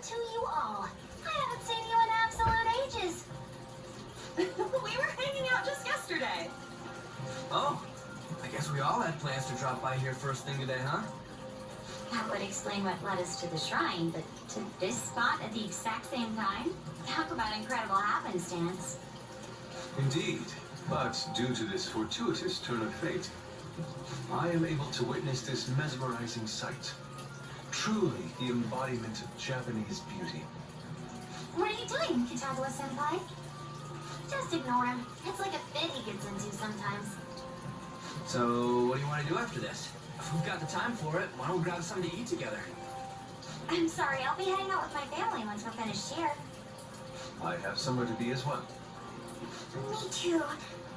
to you all. I haven't seen you in absolute ages. We were hanging out just yesterday. Oh, I guess we all had plans to drop by here first thing today, huh? That would explain what led us to the shrine, but to this spot at the exact same time? Talk about incredible happenstance. Indeed, but due to this fortuitous turn of fate, I am able to witness this mesmerizing sight. Truly the embodiment of Japanese beauty. What are you doing, Kitagawa-senpai? Just ignore him. It's like a fit he gets into sometimes. So, what do you want to do after this? If we've got the time for it, why don't we grab something to eat together? I'm sorry, I'll be hanging out with my family once we're finished here. I have somewhere to be as well. Me too.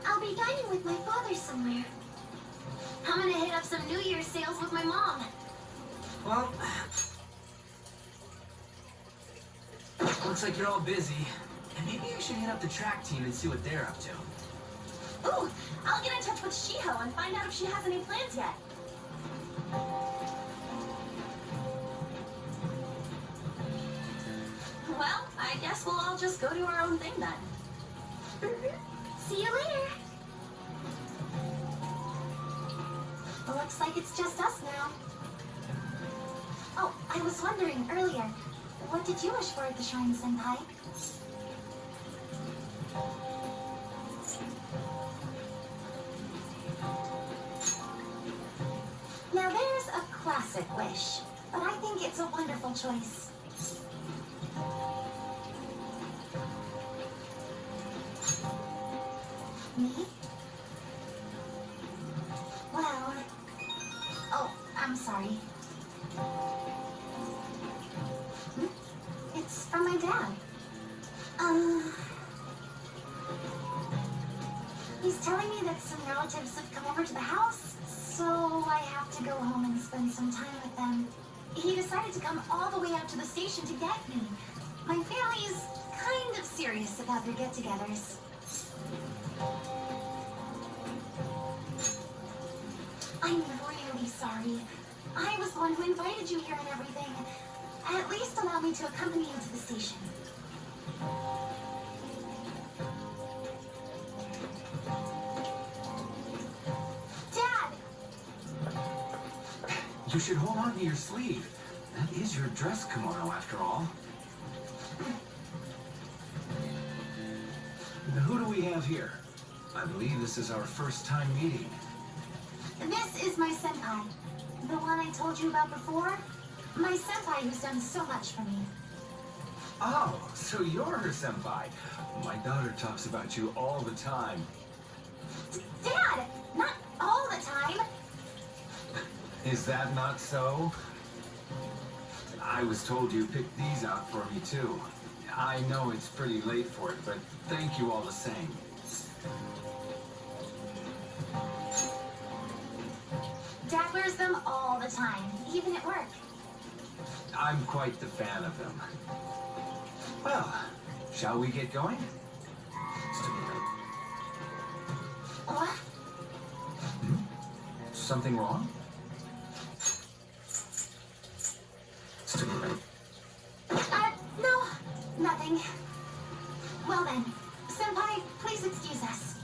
I'll be dining with my father somewhere. I'm gonna hit up some New Year's sales with my mom. Well, looks like you're all busy. And maybe you should hit up the track team and see what they're up to. Ooh, I'll get in touch with Shiho and find out if she has any plans yet. Well, I guess we'll all just go do our own thing then. See you later. Looks like it's just us now. Oh, I was wondering earlier, what did you wish for at the shrine, Senpai? Now there's a classic wish, but I think it's a wonderful choice. Me? Well... Oh, I'm sorry. It's from my dad. He's telling me that some relatives have come over to the house, so I have to go home and spend some time with them. He decided to come all the way out to the station to get me. My family is kind of serious about their get-togethers. I'm really sorry. I was the one who invited you here and everything. At least allow me to accompany you to the station. Dad! You should hold on to your sleeve. That is your dress kimono, after all. Now, who do we have here? I believe this is our first time meeting. This is my senpai. The one I told you about before. My senpai who's done so much for me. Oh, so you're her senpai. My daughter talks about you all the time. Dad! Not all the time! Is that not so? I was told you picked these out for me too. I know it's pretty late for it, but thank you all the same. Dad wears them all the time, even at work. I'm quite the fan of them. Well, shall we get going? What? Something wrong? No, nothing. Well then, senpai, please excuse us.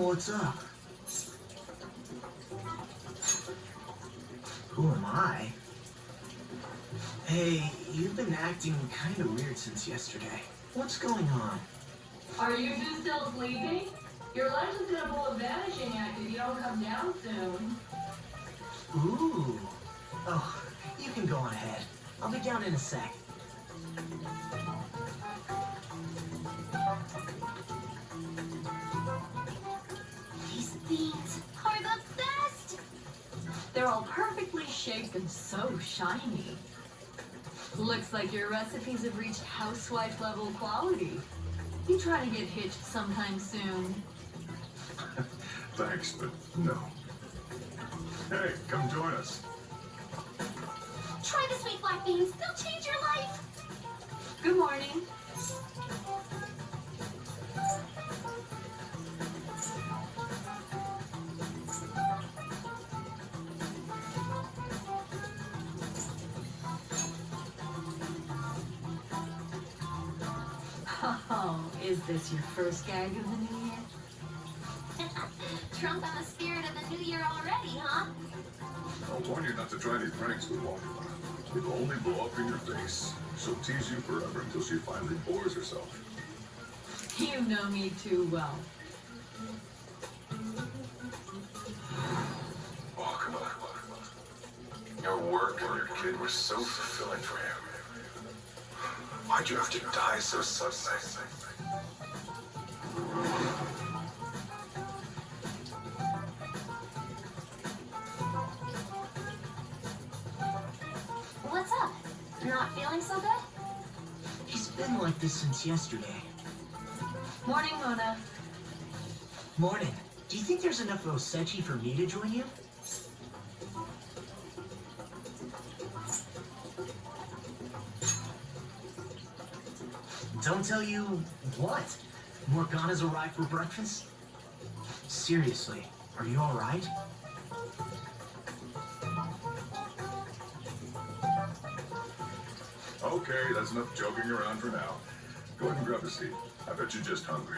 What's up? Who am I? Hey, you've been acting kind of weird since yesterday. What's going on? Are you two still sleeping? Your lunch is gonna pull a vanishing act if you don't come down soon. Ooh. Oh, you can go on ahead. I'll be down in a sec. These beans are the best! They're all perfectly shaped and so shiny. Looks like your recipes have reached housewife level quality. You try to get hitched sometime soon. Thanks, but no. Hey, come join us. Try the sweet black beans. They'll change your life. Good morning. Oh, is this your first gag of the new year? Drunk on the spirit of the new year already, huh? I'll warn you not to try any pranks with Walker. It'll only blow up in your face. She'll tease you forever until she finally bores herself. You know me too well. Oh, come on. Your work and your kid were so fulfilling for him. Why'd you have to die so suddenly? What's up? Not feeling so good? He's been like this since yesterday. Morning, Mona. Morning. Do you think there's enough Osechi for me to join you? Don't tell you what? Morgana's arrived for breakfast? Seriously, are you alright? Okay, that's enough joking around for now. Go ahead and grab a seat. I bet you're just hungry.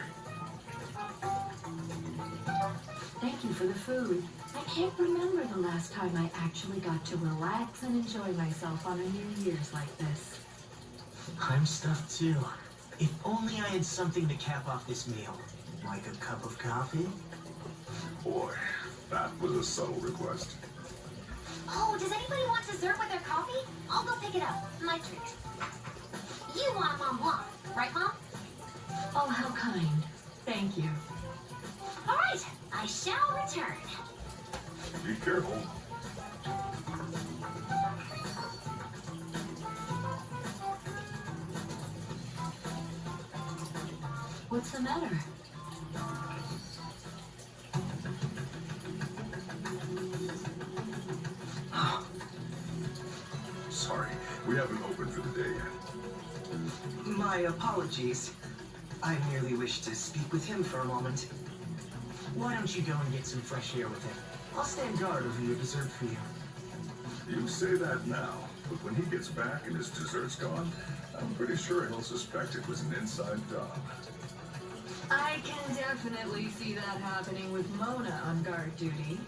Thank you for the food. I can't remember the last time I actually got to relax and enjoy myself on a New Year's like this. I'm stuffed too. If only I had something to cap off this meal. Like a cup of coffee? Boy, that was a subtle request. Oh, does anybody want dessert with their coffee? I'll go pick it up. My treat. You want a Mont Blanc, right, Mom? Oh, how kind. Thank you. All right, I shall return. Be careful. What's the matter? Sorry, we haven't opened for the day yet. My apologies. I merely wish to speak with him for a moment. Why don't you go and get some fresh air with him? I'll stand guard over your dessert for you. You say that now, but when he gets back and his dessert's gone, I'm pretty sure he'll suspect it was an inside job. I can definitely see that happening with Mona on guard duty.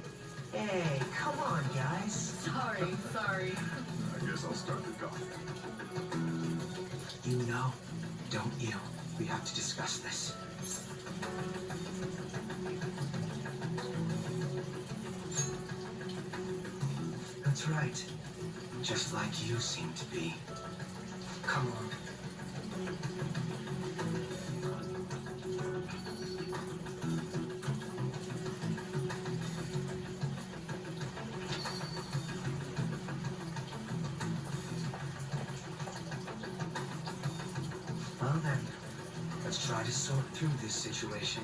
Hey, come on, guys. Sorry. I guess I'll start the coffee. You know, don't you? We have to discuss this. That's right. Just like you seem to be. Come on. Well then, let's try to sort through this situation.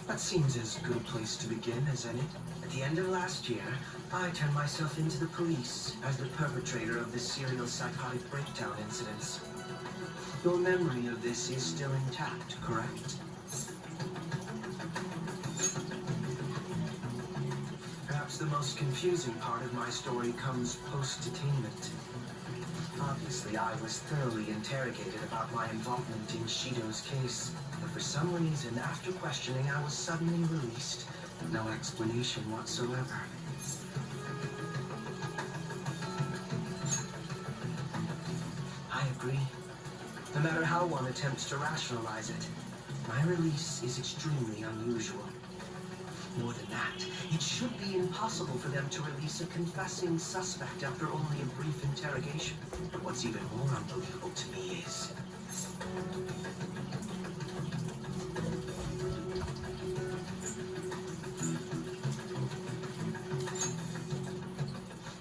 That seems as good a place to begin as any. At the end of last year, I turned myself into the police as the perpetrator of the serial psychotic breakdown incidents. Your memory of this is still intact, correct? Perhaps the most confusing part of my story comes post-detainment. Previously, I was thoroughly interrogated about my involvement in Shido's case, but for some reason, after questioning, I was suddenly released. No explanation whatsoever. I agree. No matter how one attempts to rationalize it, my release is extremely unusual. More than that, it should be impossible for them to release a confessing suspect after only a brief interrogation. But what's even more unbelievable to me is...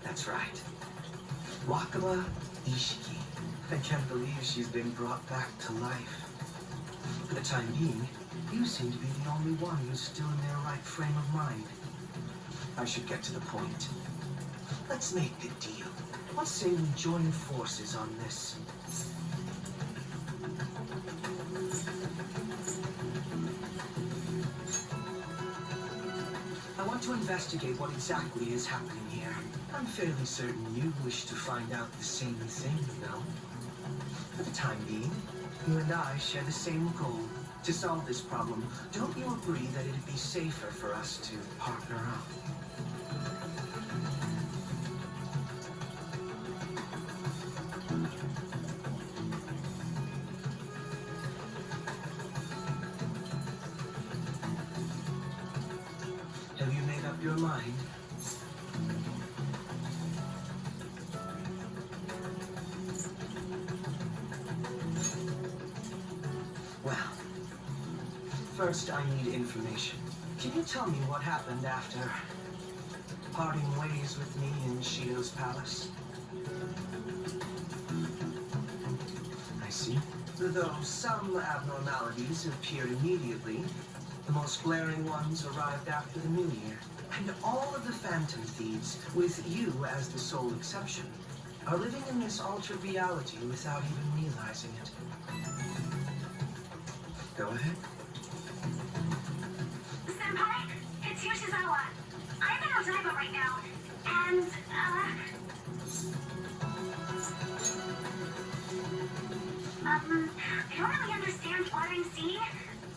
That's right. Wakaba Ishiki. I can't believe she's been brought back to life. For the time being, you seem to be the only one who's still in their right frame of mind. I should get to the point. Let's make a deal. Let's say we join forces on this. I want to investigate what exactly is happening here. I'm fairly certain you wish to find out the same thing, though. For the time being, you and I share the same goal. To solve this problem, don't you agree that it'd be safer for us to partner up? Have you made up your mind? Well, first I need information. Can you tell me what happened after parting ways with me in Shido's palace? I see. Though some abnormalities appeared immediately, the most glaring ones arrived after the New Year. And all of the Phantom Thieves, with you as the sole exception, are living in this altered reality without even realizing it. Go ahead. Senpai, it's Yoshizawa. I'm in Odaiba right now, and, I don't really understand what I'm seeing,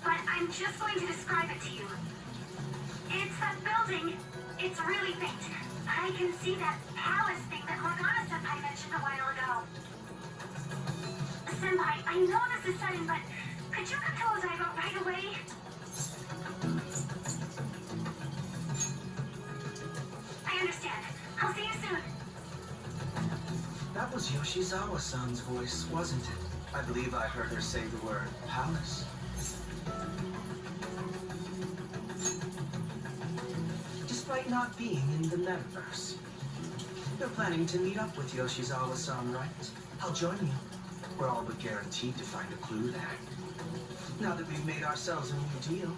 but I'm just going to describe it to you. It's that building. It's really faint. I can see that palace thing that Morgana-senpai mentioned a while ago. Senpai, I know this is sudden, but could you come to Odaiba right away? I understand. I'll see you soon. That was Yoshizawa-san's voice, wasn't it? I believe I heard her say the word palace. Despite not being in the metaverse, you're planning to meet up with Yoshizawa-san, right? I'll join you. We're all but guaranteed to find a clue there. Now that we've made ourselves a new deal,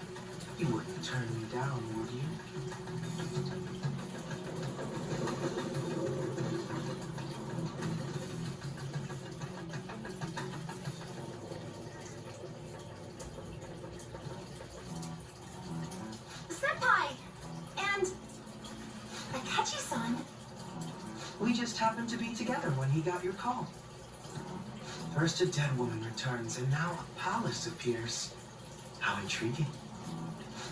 you wouldn't turn me down, would you? Senpai! And... Akechi-san? We just happened to be together when he got your call. First a dead woman returns, and now a palace appears. How intriguing.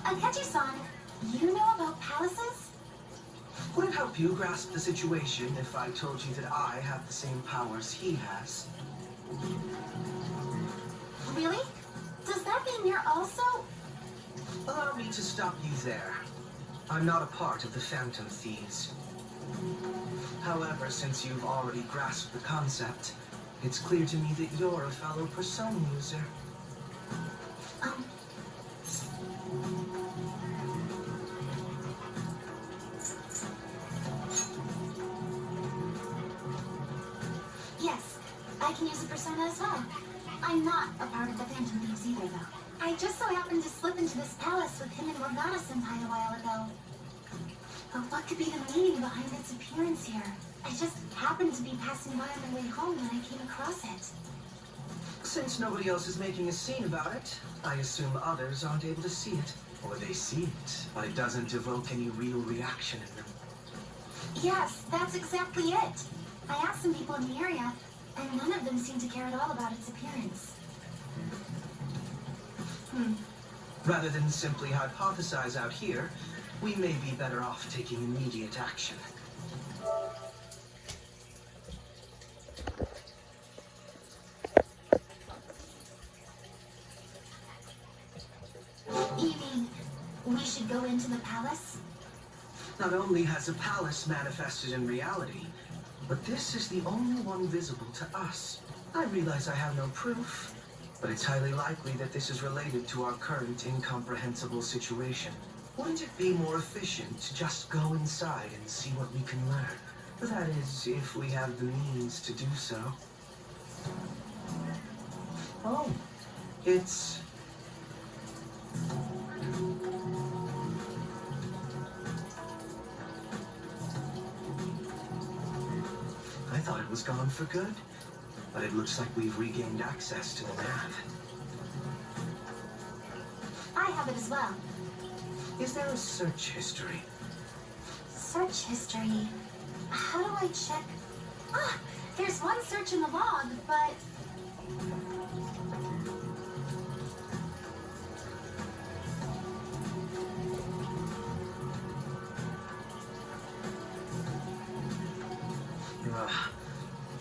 Akechi-san, you know about palaces? Would it help you grasp the situation if I told you that I have the same powers he has? Really? Does that mean you're also... Allow me to stop you there. I'm not a part of the Phantom Thieves. However, since you've already grasped the concept, it's clear to me that you're a fellow Persona user. Yes, I can use a persona as well. I'm not a part of the Phantom Thieves either, though. I just so happened to slip into this palace with him and Morgana-senpai a while ago. But what could be the meaning behind its appearance here? I just happened to be passing by on my way home when I came across it. Since nobody else is making a scene about it, I assume others aren't able to see it. Or they see it, but it doesn't evoke any real reaction in them. Yes, that's exactly it. I asked some people in the area, and none of them seem to care at all about its appearance. Rather than simply hypothesize out here, we may be better off taking immediate action. You mean we should go into the palace? Not only has a palace manifested in reality, but this is the only one visible to us. I realize I have no proof, but it's highly likely that this is related to our current incomprehensible situation. Wouldn't it be more efficient to just go inside and see what we can learn? That is, if we have the means to do so. Oh, it's... I thought it was gone for good, but it looks like we've regained access to the nav. I have it as well. Is there a search history? Search history. How do I check? Ah, there's one search in the log, but...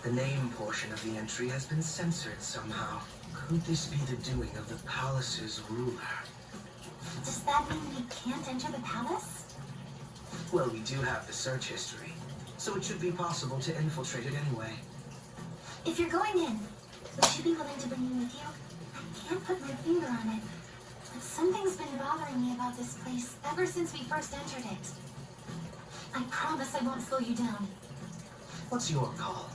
The name portion of the entry has been censored somehow. Could this be the doing of the palace's ruler? Does that mean we can't enter the palace? Well, we do have the search history, so it should be possible to infiltrate it anyway. If you're going in, would you be willing to bring me with you? I can't put my finger on it, but something's been bothering me about this place ever since we first entered it. I promise I won't slow you down. What's your call?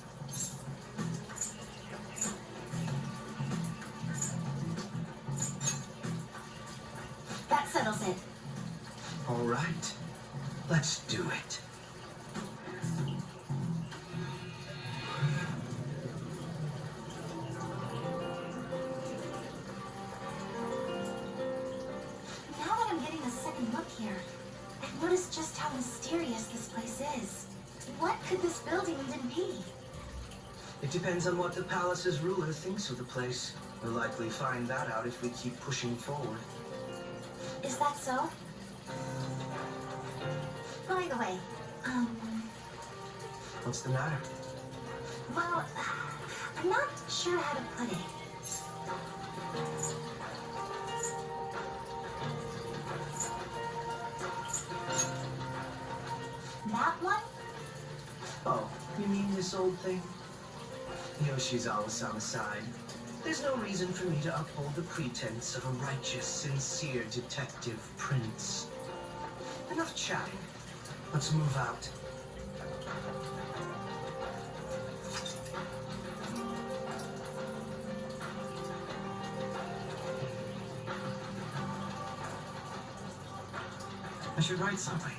That settles it. All right, let's do it. Now that I'm getting a second look here, I've noticed just how mysterious this place is. What could this building even be? It depends on what the palace's ruler thinks of the place. We'll likely find that out if we keep pushing forward. Is that so? By the way, What's the matter? well, I'm not sure how to put it. That one? Oh, you mean this old thing? Yoshizawa-sama sighed. There's no reason for me to uphold the pretense of a righteous, sincere detective prince. Enough chatting. Let's move out. I should write something.